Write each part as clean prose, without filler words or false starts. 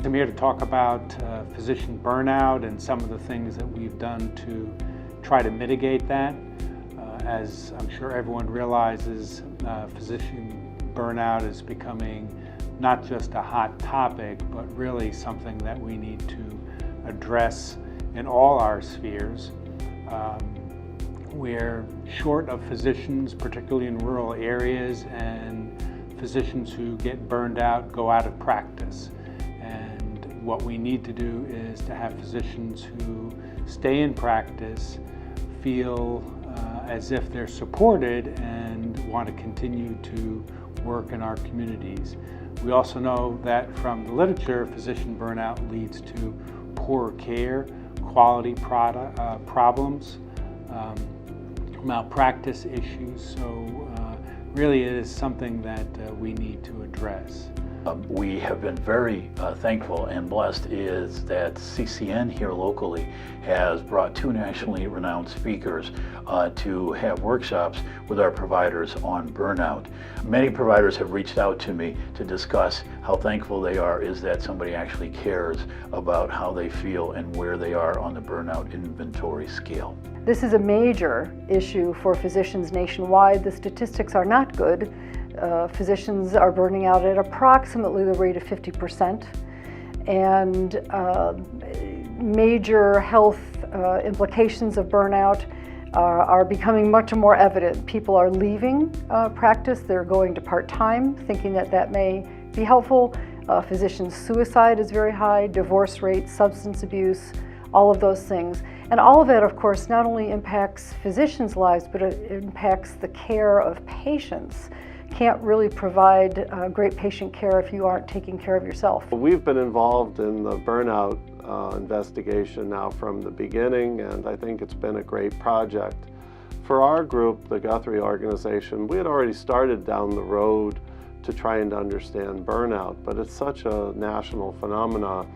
I'm here to talk about physician burnout and some of the things that we've done to try to mitigate that. As I'm sure everyone realizes, physician burnout is becoming not just a hot topic, but really something that we need to address in all our spheres. We're short of physicians, particularly in rural areas, and physicians who get burned out go out of practice. And what we need to do is to have physicians who stay in practice, feel as if they're supported and want to continue to work in our communities. We also know that from the literature, physician burnout leads to poor care, quality problems, malpractice issues. So really it is something that we need to address. We have been very thankful and blessed is that CCN here locally has brought 2 nationally renowned speakers to have workshops with our providers on burnout. Many providers have reached out to me to discuss how thankful they are is that somebody actually cares about how they feel and where they are on the burnout inventory scale. This is a major issue for physicians nationwide. The statistics are not good. Physicians are burning out at approximately the rate of 50%, and major health implications of burnout are becoming much more evident. People are leaving practice, they're going to part-time, thinking that that may be helpful. Physician suicide is very high, divorce rates, substance abuse, all of those things. And all of it, of course, not only impacts physicians' lives, but it impacts the care of patients. Can't really provide great patient care if you aren't taking care of yourself. We've been involved in the burnout investigation now from the beginning, and I think it's been a great project. For our group, the Guthrie organization, we had already started down the road to trying to understand burnout, but it's such a national phenomenon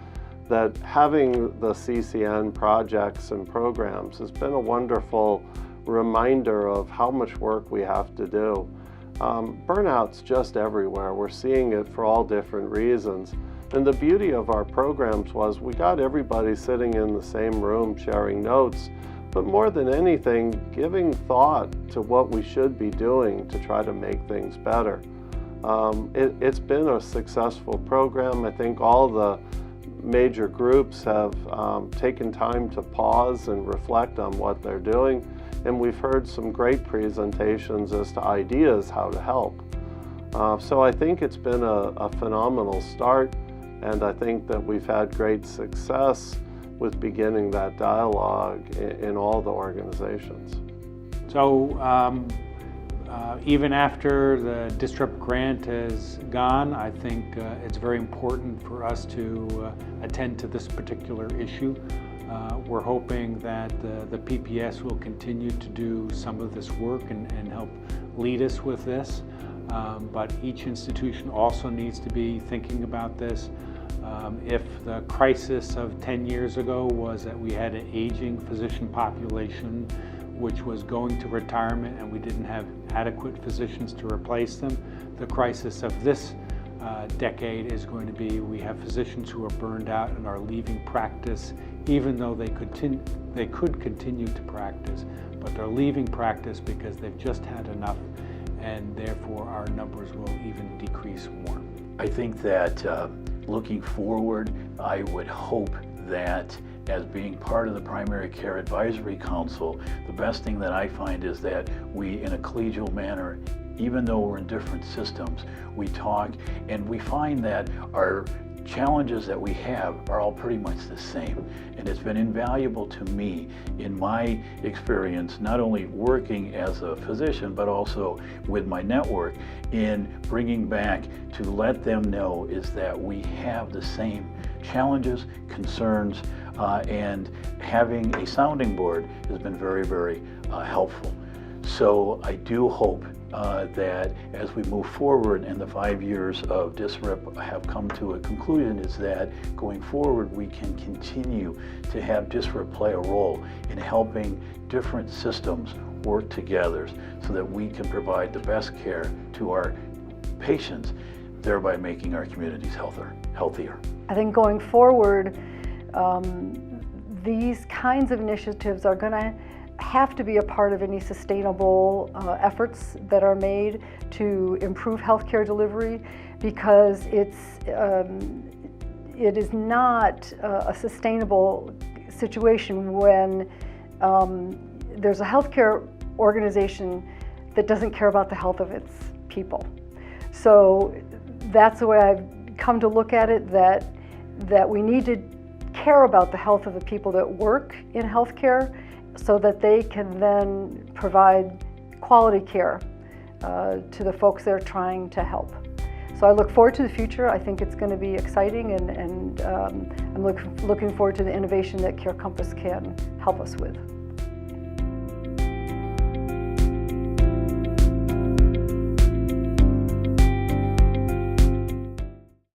that having the CCN projects and programs has been a wonderful reminder of how much work we have to do. Burnout's just everywhere. We're seeing it for all different reasons. And the beauty of our programs was we got everybody sitting in the same room sharing notes, but more than anything, giving thought to what we should be doing to try to make things better. It's been a successful program. I think all the major groups have taken time to pause and reflect on what they're doing. And we've heard some great presentations as to ideas how to help. So I think it's been a phenomenal start, and I think that we've had great success with beginning that dialogue in all the organizations. So even after the Disrupt grant is gone, I think it's very important for us to attend to this particular issue. We're hoping that the PPS will continue to do some of this work and help lead us with this. But each institution also needs to be thinking about this. If the crisis of 10 years ago was that we had an aging physician population which was going to retirement and we didn't have adequate physicians to replace them, the crisis of this decade is going to be we have physicians who are burned out and are leaving practice even though they could continue to practice, but they're leaving practice because they've just had enough, and therefore our numbers will even decrease more. I think that looking forward, I would hope that as being part of the Primary Care Advisory Council, the best thing that I find is that we, in a collegial manner, even though we're in different systems, we talk and we find that our challenges that we have are all pretty much the same. And it's been invaluable to me in my experience, not only working as a physician, but also with my network in bringing back to let them know is that we have the same challenges, concerns, and having a sounding board has been very, very helpful. So I do hope that as we move forward and the 5 years of DISRIP have come to a conclusion, is that going forward we can continue to have DISRIP play a role in helping different systems work together so that we can provide the best care to our patients thereby making our communities healthier. I think going forward, these kinds of initiatives are going to have to be a part of any sustainable efforts that are made to improve healthcare delivery, because it is not a sustainable situation when there's a healthcare organization that doesn't care about the health of its people. So that's the way I've come to look at it, that we need to care about the health of the people that work in healthcare so that they can then provide quality care to the folks they're trying to help. So I look forward to the future. I think it's going to be exciting, and I'm looking forward to the innovation that Care Compass can help us with.